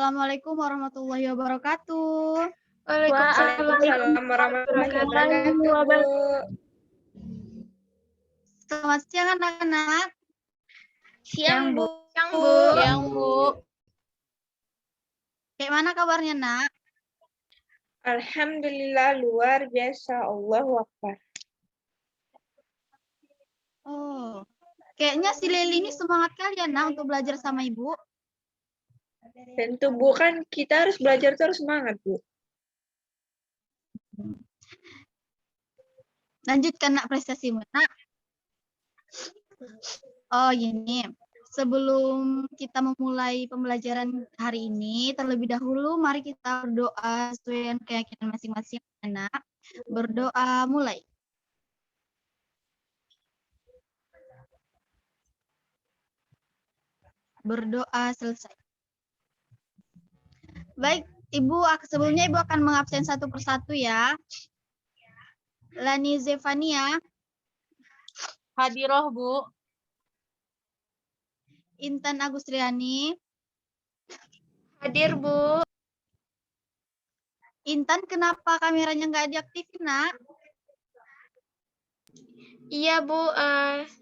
Assalamualaikum warahmatullahi wabarakatuh. Waalaikumsalam warahmatullahi wabarakatuh. Selamat siang anak-anak. Siang, Bu. Siang, Bu. Kayak mana kabarnya, Nak? Alhamdulillah luar biasa. Allahu Akbar. Oh, kayaknya si Leli ini semangat kali ya, Nak, untuk belajar sama Ibu. Tentu Bu, kan kita harus belajar terus semangat, Bu. Lanjutkan, Nak, prestasimu, Nak. Oh, gini. Sebelum kita memulai pembelajaran hari ini, terlebih dahulu mari kita berdoa sesuai dengan keyakinan masing-masing anak. Berdoa mulai. Berdoa selesai. Baik, Ibu, sebelumnya Ibu akan mengabsen satu persatu ya. Lani Zefania. Hadiroh, Bu. Intan Agustriani. Hadir, Bu. Intan, kenapa kameranya nggak diaktifin, Nak? Iya, Bu.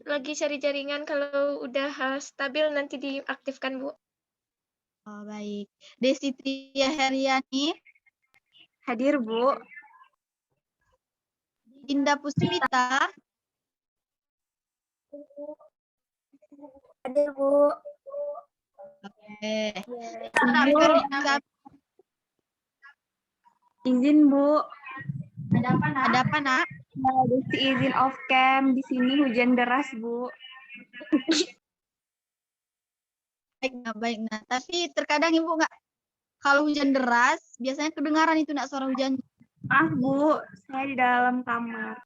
Lagi cari jaringan. Kalau udah stabil nanti diaktifkan, Bu. Oh, baik. Desi Tria Heriani. Hadir, Bu. Dinda Puspita. Hadir, Bu. Oke. Izin, Bu. Ada apa, Nak? Desi izin off cam. Di sini hujan deras, Bu. Baik, Nak. Tapi terkadang Ibu nggak, kalau hujan deras, biasanya kedengaran itu, Nak, suara hujan. Maaf, Bu. Saya di dalam kamar.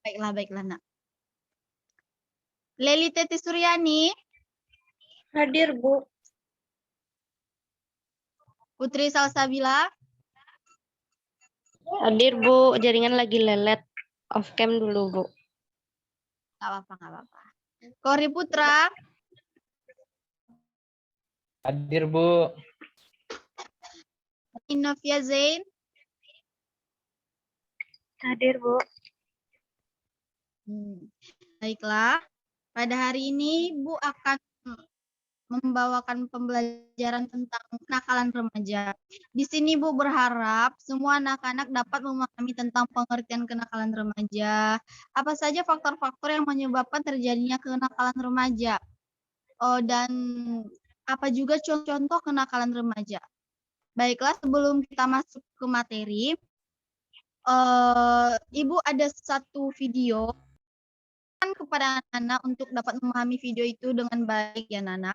Baiklah, Nak. Leli Teti Suryani. Hadir, Bu. Putri Salsabila. Hadir, Bu. Jaringan lagi lelet. Off cam dulu, Bu. Nggak apa-apa. Kori Putra. Hadir, Bu. Inovia Zain. Hadir, Bu. Baiklah. Pada hari ini Bu akan membawakan pembelajaran tentang kenakalan remaja. Di sini Bu berharap semua anak-anak dapat memahami tentang pengertian kenakalan remaja. Apa saja faktor-faktor yang menyebabkan terjadinya kenakalan remaja. Dan apa juga contoh kenakalan remaja. Baiklah, sebelum kita masuk ke materi, Ibu ada satu video kepada anak-anak untuk dapat memahami video itu dengan baik ya, Nana.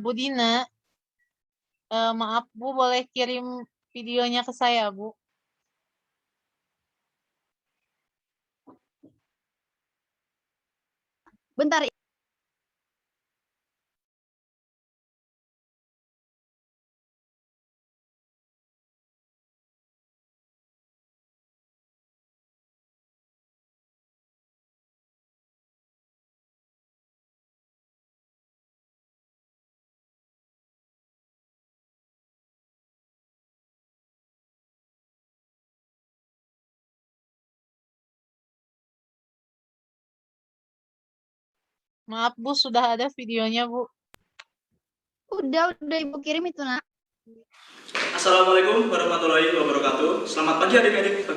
Bu Dina, maaf Bu, boleh kirim videonya ke saya, Bu? Bentar. Maaf Bu, sudah ada videonya, Bu. Udah Ibu kirim itu, Nak. Assalamualaikum warahmatullahi wabarakatuh. Selamat pagi adik-adik.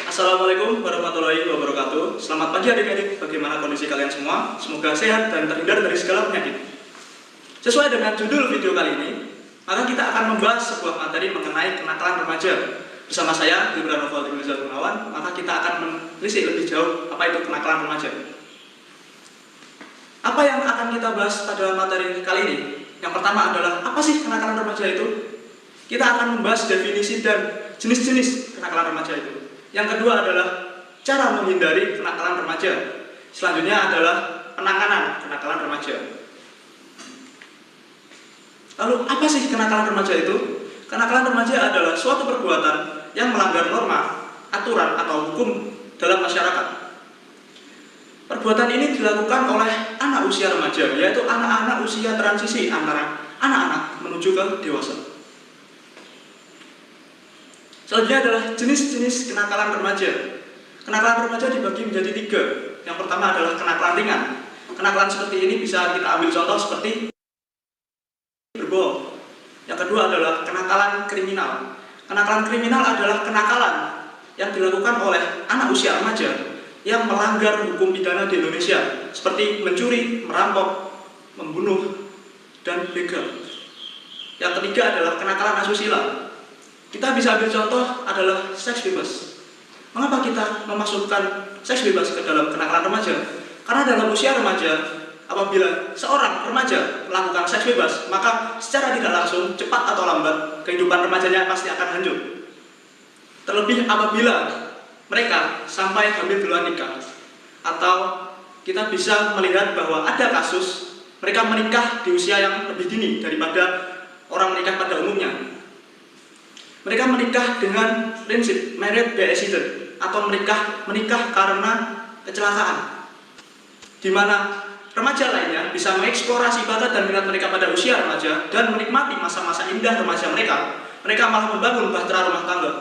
Assalamualaikum warahmatullahi wabarakatuh. Selamat pagi adik-adik. Bagaimana kondisi kalian semua? Semoga sehat dan terhindar dari segala penyakit. Sesuai dengan judul video kali ini, maka kita akan membahas sebuah materi mengenai kenakalan remaja. Bersama saya, Gibran Noval Gunawan, maka kita akan menelisik lebih jauh apa itu kenakalan remaja. Apa yang akan kita bahas pada materi kali ini? Yang pertama adalah, apa sih kenakalan remaja itu? Kita akan membahas definisi dan jenis-jenis kenakalan remaja itu. Yang kedua adalah cara menghindari kenakalan remaja. Selanjutnya adalah penanganan kenakalan remaja. Lalu apa sih kenakalan remaja itu? Kenakalan remaja adalah suatu perbuatan yang melanggar norma, aturan, atau hukum dalam masyarakat. Perbuatan ini dilakukan oleh anak usia remaja, yaitu anak-anak usia transisi antara anak-anak menuju ke dewasa. Selanjutnya adalah jenis-jenis kenakalan remaja. Kenakalan remaja dibagi menjadi 3. Yang pertama adalah kenakalan ringan. Kenakalan seperti ini bisa kita ambil contoh seperti berbohong. Yang kedua adalah kenakalan kriminal. Kenakalan kriminal adalah kenakalan yang dilakukan oleh anak usia remaja yang melanggar hukum pidana di Indonesia, seperti mencuri, merampok, membunuh, dan begal. Yang ketiga adalah kenakalan asusila. Kita bisa ambil contoh adalah seks bebas. Mengapa kita memasukkan seks bebas ke dalam kenakalan remaja? Karena dalam usia remaja, apabila seorang remaja melakukan seks bebas, maka secara tidak langsung, cepat atau lambat, kehidupan remajanya pasti akan hancur. Terlebih apabila mereka sampai hamil di luar nikah, atau kita bisa melihat bahwa ada kasus mereka menikah di usia yang lebih dini daripada orang menikah pada umumnya. Mereka menikah dengan prinsip married by accident, atau menikah karena kecelakaan, di mana remaja lainnya bisa mengeksplorasi bakat dan minat mereka pada usia remaja dan menikmati masa-masa indah remaja mereka. Mereka malah membangun bahtera rumah tangga.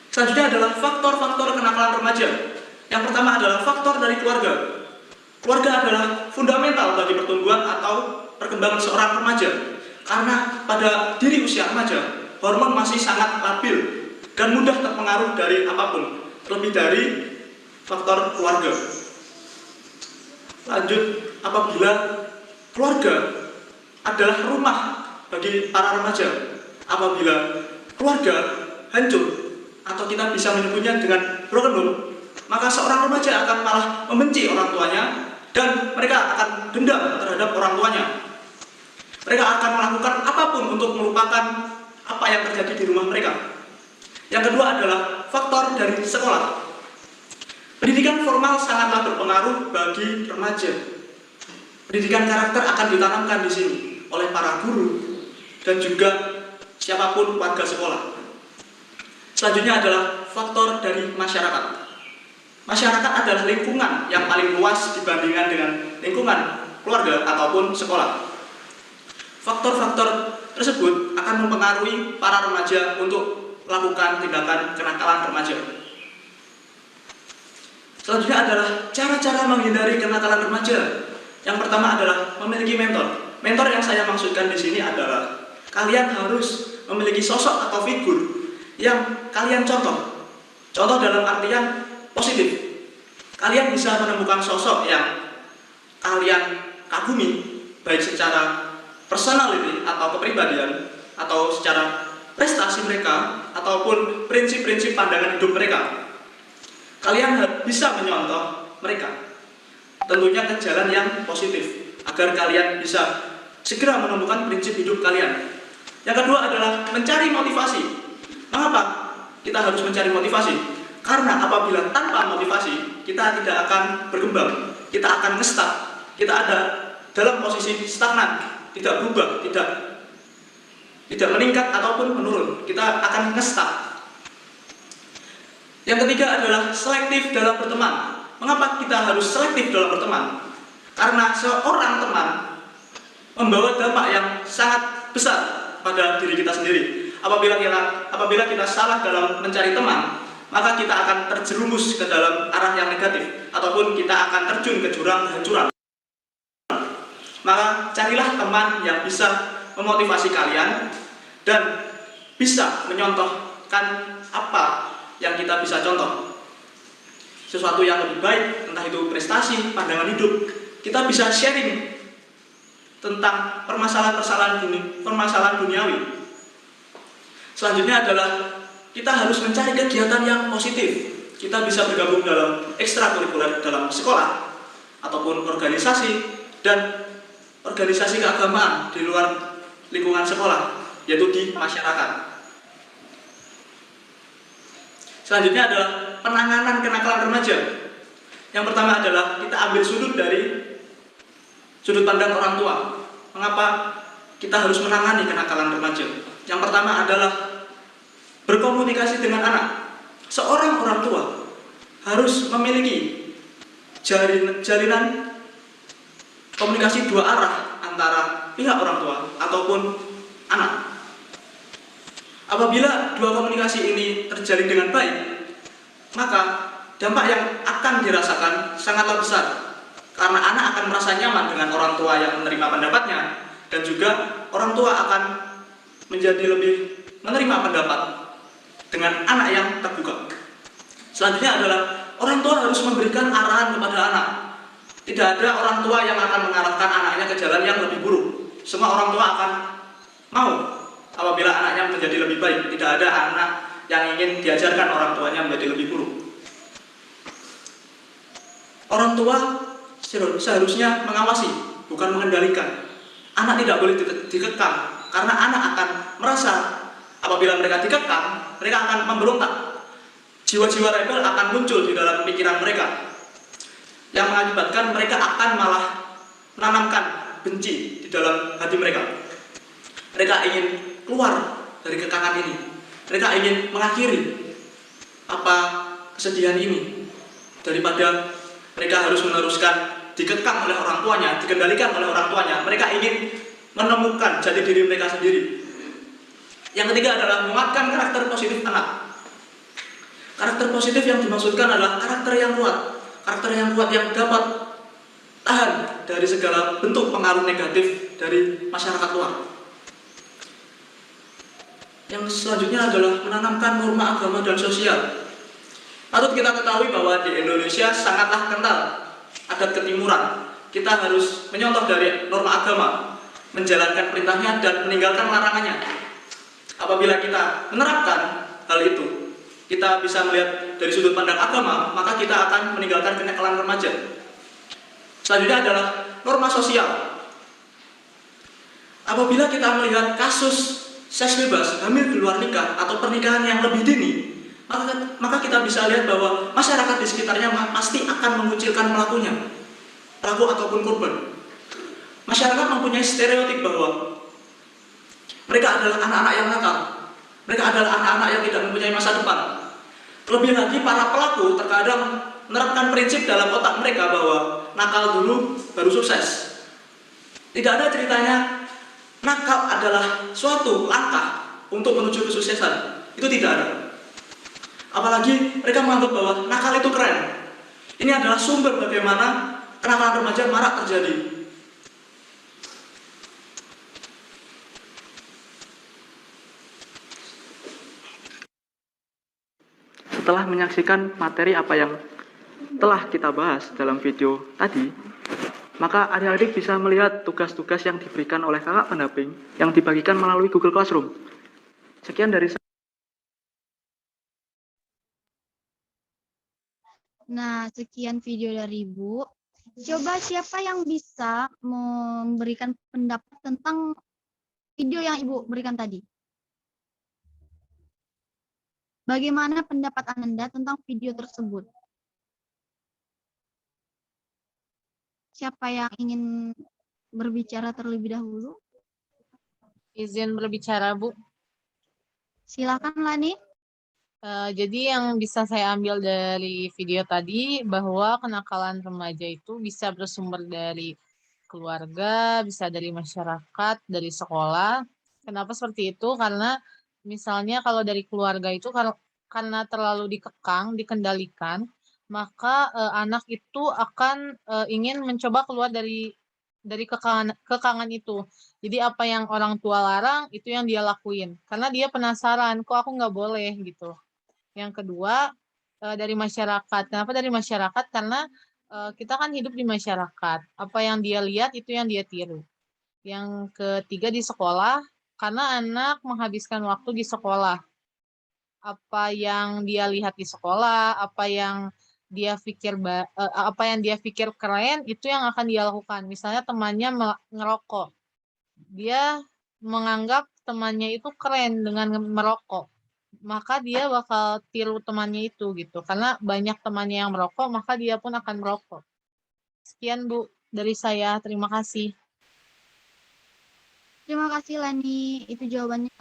Selanjutnya adalah faktor-faktor kenakalan remaja. Yang pertama adalah faktor dari keluarga. Keluarga adalah fundamental bagi pertumbuhan atau perkembangan seorang remaja. Karena pada diri usia remaja, hormon masih sangat labil dan mudah terpengaruh dari apapun, terlebih dari faktor keluarga. Lanjut, apabila keluarga adalah rumah bagi para remaja, apabila keluarga hancur, atau kita bisa menyebutnya dengan broken home, maka seorang remaja akan malah membenci orang tuanya dan mereka akan dendam terhadap orang tuanya. Mereka akan melakukan apapun untuk melupakan apa yang terjadi di rumah mereka. Yang kedua adalah faktor dari sekolah. Pendidikan formal sangatlah berpengaruh bagi remaja. Pendidikan karakter akan ditanamkan di sini oleh para guru dan juga siapapun warga sekolah. Selanjutnya adalah faktor dari masyarakat. Masyarakat adalah lingkungan yang paling luas dibandingkan dengan lingkungan keluarga ataupun sekolah. Faktor-faktor tersebut akan mempengaruhi para remaja untuk melakukan tindakan kenakalan remaja. Selanjutnya adalah cara-cara menghindari kenakalan remaja. Yang pertama adalah memiliki mentor. Mentor yang saya maksudkan di sini adalah kalian harus memiliki sosok atau figur yang kalian contoh. Contoh dalam artian positif. Kalian bisa menemukan sosok yang kalian kagumi, baik secara personality atau kepribadian, atau secara prestasi mereka, ataupun prinsip-prinsip pandangan hidup mereka. Kalian bisa menyontoh mereka, tentunya ke jalan yang positif, agar kalian bisa segera menemukan prinsip hidup kalian. Yang kedua adalah mencari motivasi. Mengapa kita harus mencari motivasi? Karena apabila tanpa motivasi, kita tidak akan berkembang, kita akan nge-stuck, kita ada dalam posisi stagnan, tidak berubah, tidak meningkat ataupun menurun, kita akan nge-stuck. Yang ketiga adalah selektif dalam berteman. Mengapa kita harus selektif dalam berteman? Karena seorang teman membawa dampak yang sangat besar pada diri kita sendiri. Apabila kita salah dalam mencari teman, maka kita akan terjerumus ke dalam arah yang negatif, ataupun kita akan terjun ke jurang kehancuran. Maka carilah teman yang bisa memotivasi kalian dan bisa menyontohkan apa yang kita bisa contoh. Sesuatu yang lebih baik, entah itu prestasi, pandangan hidup. Kita bisa sharing tentang permasalahan duniawi. Selanjutnya adalah kita harus mencari kegiatan yang positif. kita bisa bergabung dalam ekstrakurikuler dalam sekolah ataupun organisasi dan organisasi keagamaan di luar lingkungan sekolah, yaitu di masyarakat. Selanjutnya adalah penanganan kenakalan remaja. Yang pertama adalah kita ambil dari sudut pandang orang tua. Mengapa kita harus menangani kenakalan remaja? Yang pertama adalah berkomunikasi dengan anak. Seorang orang tua harus memiliki jalinan komunikasi dua arah antara pihak orang tua ataupun anak. Apabila dua komunikasi ini terjalin dengan baik, maka dampak yang akan dirasakan sangatlah besar, karena anak akan merasa nyaman dengan orang tua yang menerima pendapatnya, dan juga orang tua akan menjadi lebih menerima pendapat dengan anak yang terbuka. Selanjutnya adalah orang tua harus memberikan arahan kepada anak. Tidak ada orang tua yang akan mengarahkan anaknya ke jalan yang lebih buruk. Semua orang tua akan mau apabila anaknya menjadi lebih baik. Tidak ada anak yang ingin diajarkan orang tuanya menjadi lebih buruk. Orang tua seharusnya mengawasi, bukan mengendalikan. Anak tidak boleh dikekang, karena anak akan merasa apabila mereka dikekang, mereka akan memberontak. Jiwa-jiwa rebel akan muncul di dalam pikiran mereka, yang mengakibatkan mereka akan malah menanamkan benci di dalam hati mereka. Mereka ingin keluar dari kekangan ini. Mereka ingin mengakhiri kesedihan ini, daripada mereka harus meneruskan dikekang oleh orang tuanya, dikendalikan oleh orang tuanya. Mereka ingin menemukan jati diri mereka sendiri. Yang ketiga adalah menguatkan karakter positif anak. Karakter positif yang dimaksudkan adalah karakter yang kuat. Karakter yang kuat yang dapat tahan dari segala bentuk pengaruh negatif dari masyarakat luar. Yang selanjutnya adalah menanamkan norma agama dan sosial. Patut kita ketahui bahwa di Indonesia sangatlah kental adat ketimuran. Kita harus menyontoh dari norma agama, menjalankan perintahnya dan meninggalkan larangannya. Apabila kita menerapkan hal itu, kita bisa melihat dari sudut pandang agama, maka kita akan meninggalkan kenakalan remaja. Selanjutnya adalah norma sosial. Apabila kita melihat kasus seks bebas, hamil di luar nikah, atau pernikahan yang lebih dini, maka kita bisa lihat bahwa masyarakat di sekitarnya pasti akan mengucilkan pelakunya, pelaku ataupun korban. Masyarakat mempunyai stereotip bahwa mereka adalah anak-anak yang nakal, mereka adalah anak-anak yang tidak mempunyai masa depan. Lebih lagi para pelaku terkadang menerapkan prinsip dalam otak mereka bahwa nakal dulu baru sukses. Tidak ada ceritanya nakal adalah suatu langkah untuk menuju kesuksesan. Itu tidak ada. Apalagi mereka menganggap bahwa nakal itu keren. Ini adalah sumber bagaimana kenakalan remaja marak terjadi. Setelah menyaksikan materi apa yang telah kita bahas dalam video tadi, maka adik-adik bisa melihat tugas-tugas yang diberikan oleh kakak pendamping yang dibagikan melalui Google Classroom. Sekian dari saya. Nah, sekian video dari Ibu. Coba siapa yang bisa memberikan pendapat tentang video yang Ibu berikan tadi? Bagaimana pendapat Anda tentang video tersebut? Siapa yang ingin berbicara terlebih dahulu? Izin berbicara, Bu. Silakan, Lani. Jadi yang bisa saya ambil dari video tadi, bahwa kenakalan remaja itu bisa bersumber dari keluarga, bisa dari masyarakat, dari sekolah. Kenapa seperti itu? Karena misalnya kalau dari keluarga itu karena terlalu dikekang, dikendalikan, maka anak itu akan ingin mencoba keluar dari kekangan itu. Jadi apa yang orang tua larang itu yang dia lakuin, karena dia penasaran, kok aku nggak boleh gitu. Yang kedua, dari masyarakat. Kenapa dari masyarakat? Karena kita kan hidup di masyarakat. Apa yang dia lihat itu yang dia tiru. Yang ketiga di sekolah, karena anak menghabiskan waktu di sekolah. apa yang dia lihat di sekolah, apa yang dia pikir keren, itu yang akan dia lakukan. Misalnya temannya ngerokok, dia menganggap temannya itu keren dengan merokok, maka dia bakal tiru temannya itu gitu. Karena banyak temannya yang merokok, maka dia pun akan merokok. Sekian Bu dari saya, terima kasih. Terima kasih Lani, itu jawabannya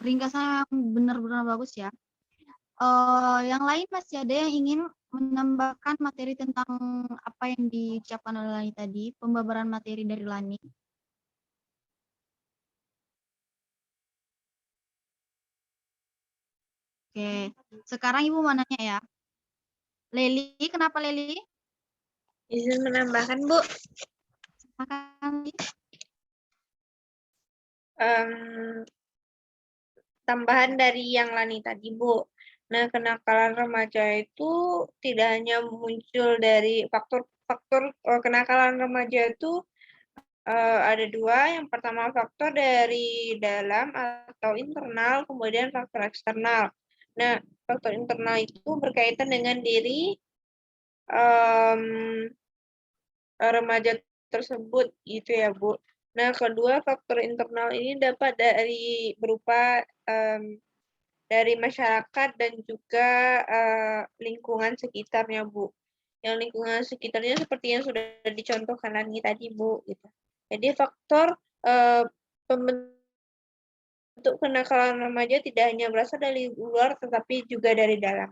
ringkasan yang benar-benar bagus ya. Yang lain masih ada yang ingin menambahkan materi tentang apa yang diucapkan oleh Lani tadi, pembabaran materi dari Lani? Oke, sekarang Ibu mau nanya ya. Leli, kenapa Leli? Izin menambahkan, Bu. Silakan. Tambahan dari yang Lani tadi, Bu. Nah, kenakalan remaja itu tidak hanya muncul dari faktor kenakalan remaja itu ada dua. Yang pertama faktor dari dalam atau internal, kemudian faktor eksternal. Nah, faktor internal itu berkaitan dengan diri remaja tersebut, gitu ya, Bu. Nah, kedua faktor internal ini dapat berupa dari masyarakat dan juga lingkungan sekitarnya, Bu. Yang lingkungan sekitarnya seperti yang sudah dicontohkan Lani tadi, Bu. Gitu. Jadi faktor pembentuk kenakalan remaja tidak hanya berasal dari luar, tetapi juga dari dalam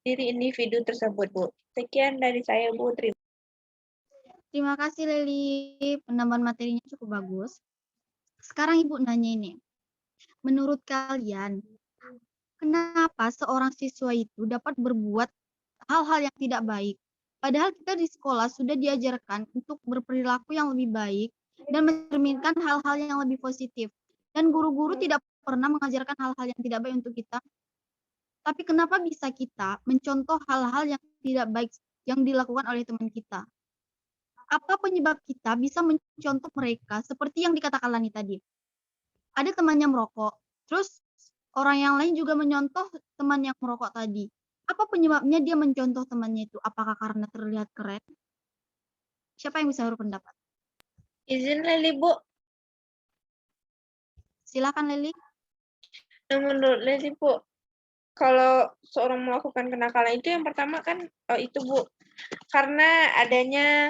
diri individu tersebut, Bu. Sekian dari saya, Bu. Terima kasih Leli, penambahan materinya cukup bagus. Sekarang Ibu nanya ini, menurut kalian, kenapa seorang siswa itu dapat berbuat hal-hal yang tidak baik? Padahal kita di sekolah sudah diajarkan untuk berperilaku yang lebih baik dan mencerminkan hal-hal yang lebih positif. Dan guru-guru tidak pernah mengajarkan hal-hal yang tidak baik untuk kita. Tapi kenapa bisa kita mencontoh hal-hal yang tidak baik yang dilakukan oleh teman kita? Apa penyebab kita bisa mencontoh mereka seperti yang dikatakan Lani tadi? Ada temannya merokok, terus orang yang lain juga menyontoh teman yang merokok tadi. Apa penyebabnya dia mencontoh temannya itu? Apakah karena terlihat keren? Siapa yang bisa berpendapat? Izin Leli, Bu. Silakan Leli. Nah, menurut Leli, Bu, kalau seorang melakukan kenakalan itu yang pertama kan itu, Bu, karena adanya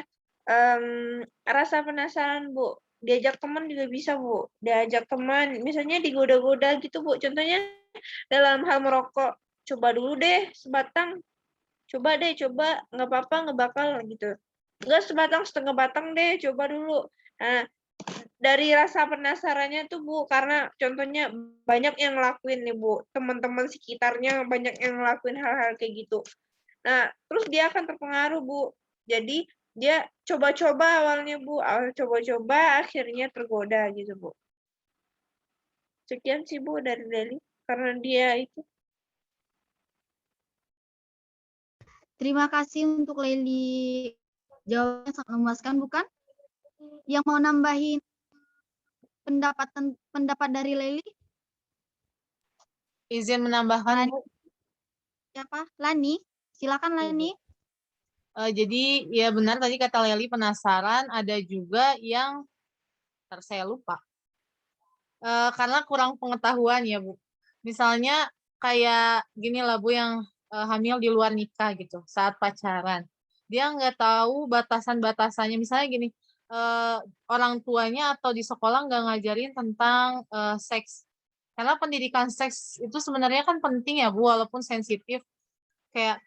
rasa penasaran, Bu. Diajak teman juga bisa, Bu. Diajak teman, misalnya digoda-goda gitu, Bu. Contohnya dalam hal merokok, coba dulu deh sebatang. Coba, nggak apa-apa, nggak bakal gitu. Nggak sebatang, setengah batang deh, coba dulu. Nah, dari rasa penasarannya tuh, Bu, karena contohnya banyak yang ngelakuin nih, Bu. Teman-teman sekitarnya banyak yang ngelakuin hal-hal kayak gitu. Nah, terus dia akan terpengaruh, Bu. Jadi, dia coba-coba awalnya, Bu. Coba-coba, akhirnya tergoda gitu, Bu. Sekian sih, Bu, dari Leli. Karena dia itu. Terima kasih untuk Leli. Jawabannya sangat memuaskan, bukan? Yang mau nambahin pendapat dari Leli? Izin menambahkan, Bu. Siapa? Lani? Silakan Lani. Jadi ya benar tadi kata Leli, penasaran, ada juga yang saya lupa. Karena kurang pengetahuan ya, Bu. Misalnya kayak gini lah, Bu, yang hamil di luar nikah gitu saat pacaran. Dia nggak tahu batasan-batasannya. Misalnya gini, orang tuanya atau di sekolah nggak ngajarin tentang seks. Karena pendidikan seks itu sebenarnya kan penting ya, Bu, walaupun sensitif. Kayak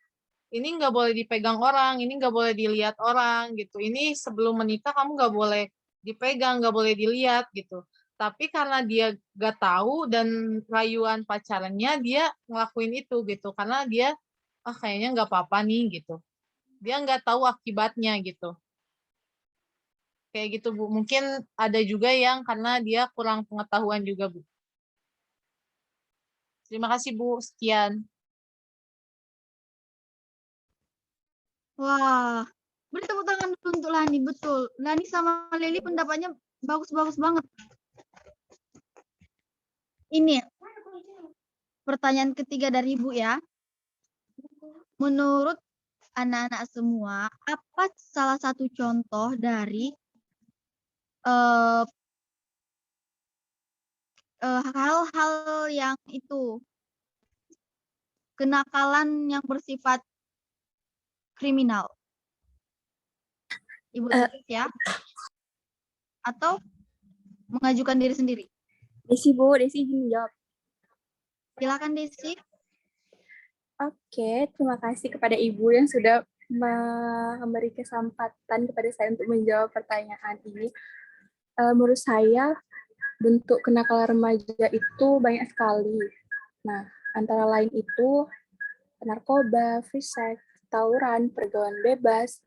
ini nggak boleh dipegang orang, ini nggak boleh dilihat orang gitu. Ini sebelum menikah kamu nggak boleh dipegang, nggak boleh dilihat gitu. Tapi karena dia nggak tahu dan rayuan pacarannya, dia ngelakuin itu gitu. Karena dia, kayaknya nggak apa-apa nih gitu. Dia nggak tahu akibatnya gitu. Kayak gitu, Bu. Mungkin ada juga yang karena dia kurang pengetahuan juga, Bu. Terima kasih, Bu. Sekian. Wah, beri tepuk tangan dulu untuk Lani, betul. Lani sama Leli pendapatnya bagus-bagus banget. Ini, pertanyaan ketiga dari Ibu ya. Menurut anak-anak semua, apa salah satu contoh dari hal-hal yang itu kenakalan yang bersifat kriminal? Ibu tulis ya. Atau mengajukan diri sendiri? Desi, Bu. Desi izin jawab. Silakan Desi. Oke, terima kasih kepada Ibu yang sudah memberi kesempatan kepada saya untuk menjawab pertanyaan ini. Menurut saya, bentuk kenakalan remaja itu banyak sekali. Nah, antara lain itu narkoba, free sex, tawuran, pergaulan bebas,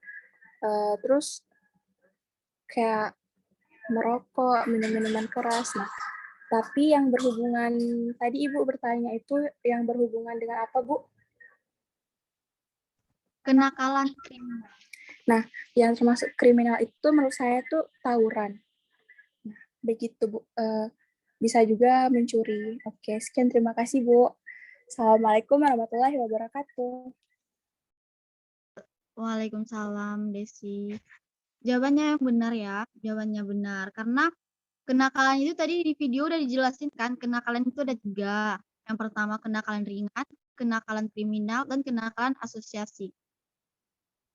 terus kayak merokok, minum-minuman keras. Nah, tapi yang berhubungan, tadi Ibu bertanya itu yang berhubungan dengan apa, Bu? Kenakalan kriminal. Nah, yang termasuk kriminal itu menurut saya tuh tawuran. Nah, begitu, Bu. Bisa juga mencuri. Oke, sekian. Terima kasih, Bu. Assalamualaikum warahmatullahi wabarakatuh. Waalaikumsalam, Desi. Jawabannya yang benar ya, jawabannya benar. Karena kenakalan itu tadi di video udah dijelasin kan, kenakalan itu ada 3. Yang pertama kenakalan ringan, kenakalan kriminal, dan kenakalan asosiasi.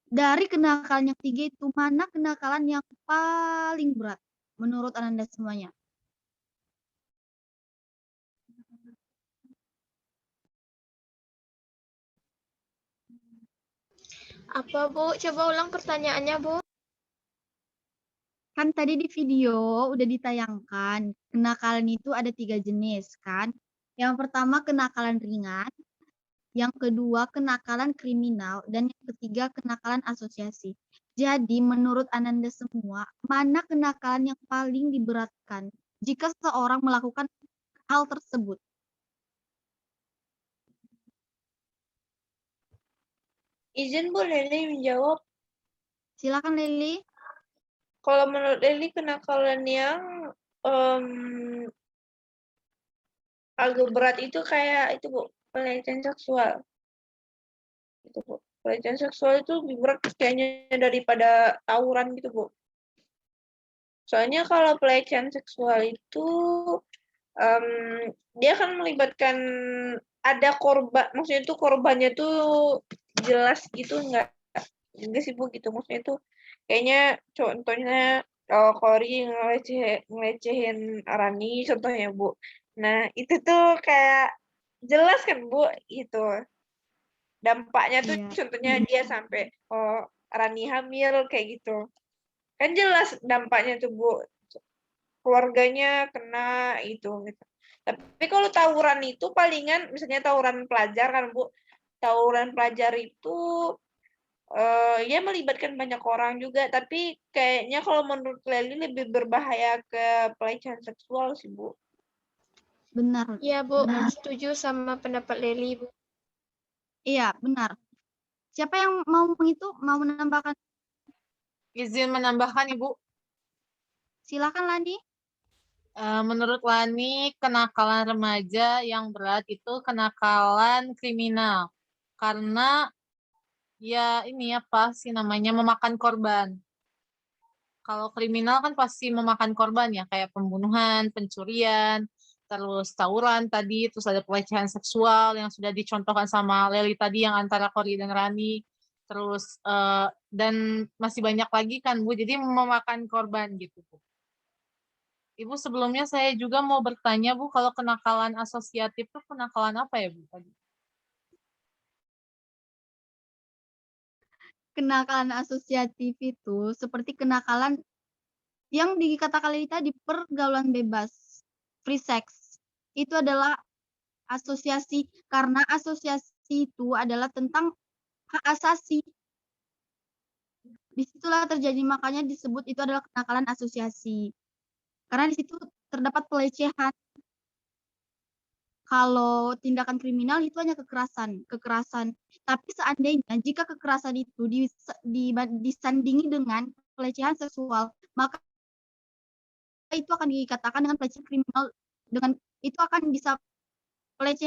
Dari kenakalan yang 3 itu, mana kenakalan yang paling berat menurut Ananda semuanya? Apa, Bu? Coba ulang pertanyaannya, Bu. Kan tadi di video udah ditayangkan, kenakalan itu ada 3 jenis kan. Yang pertama kenakalan ringan, yang kedua kenakalan kriminal, dan yang ketiga kenakalan asosiasi. Jadi menurut Ananda semua, mana kenakalan yang paling diberatkan jika seseorang melakukan hal tersebut? Izin Bu Leli menjawab. Silakan Leli. Kalau menurut Leli kenakalan yang agak berat itu kayak itu Bu, pelecehan seksual. Itu Bu. Pelecehan seksual itu lebih berat kayaknya daripada tawuran gitu Bu. Soalnya kalau pelecehan seksual itu dia akan melibatkan ada korban, maksudnya itu korbannya tuh jelas gitu enggak sih Bu gitu, maksudnya itu kayaknya contohnya Kori ngelecehin Rani contohnya Bu. Nah itu tuh kayak jelas kan Bu gitu dampaknya tuh contohnya dia sampai Rani hamil kayak gitu kan jelas dampaknya tuh Bu, keluarganya kena gitu. Tapi kalau tawuran itu palingan misalnya tawuran pelajar kan Bu, tawuran pelajar itu ya melibatkan banyak orang juga, tapi kayaknya kalau menurut Leli lebih berbahaya ke pelecehan seksual sih Bu. Benar. Iya Bu, Benar. setuju sama pendapat Leli Bu. Iya, benar. Siapa yang mau menambahkan? Izin menambahkan, Ibu. Silakan Lani. Menurut Lani, kenakalan remaja yang berat itu kenakalan kriminal. Karena ya ini apa sih namanya memakan korban. Kalau kriminal kan pasti memakan korban ya, kayak pembunuhan, pencurian, terus tawuran tadi, terus ada pelecehan seksual yang sudah dicontohkan sama Leli tadi yang antara Kori dan Rani, terus dan masih banyak lagi kan Bu, jadi memakan korban gitu Bu. Ibu sebelumnya saya juga mau bertanya Bu, kalau kenakalan asosiatif itu kenakalan apa ya Bu tadi? Kenakalan asosiatif itu seperti kenakalan yang dikatakan tadi pergaulan bebas, free sex. Itu adalah asosiasi karena asosiasi itu adalah tentang hak asasi. Disitulah terjadi makanya disebut itu adalah kenakalan asosiasi. Karena di situ terdapat pelecehan. Kalau tindakan kriminal itu hanya kekerasan. Tapi seandainya jika kekerasan itu disandingi dengan pelecehan seksual, maka itu akan dikatakan dengan pelecehan kriminal, dengan itu akan bisa pelecehan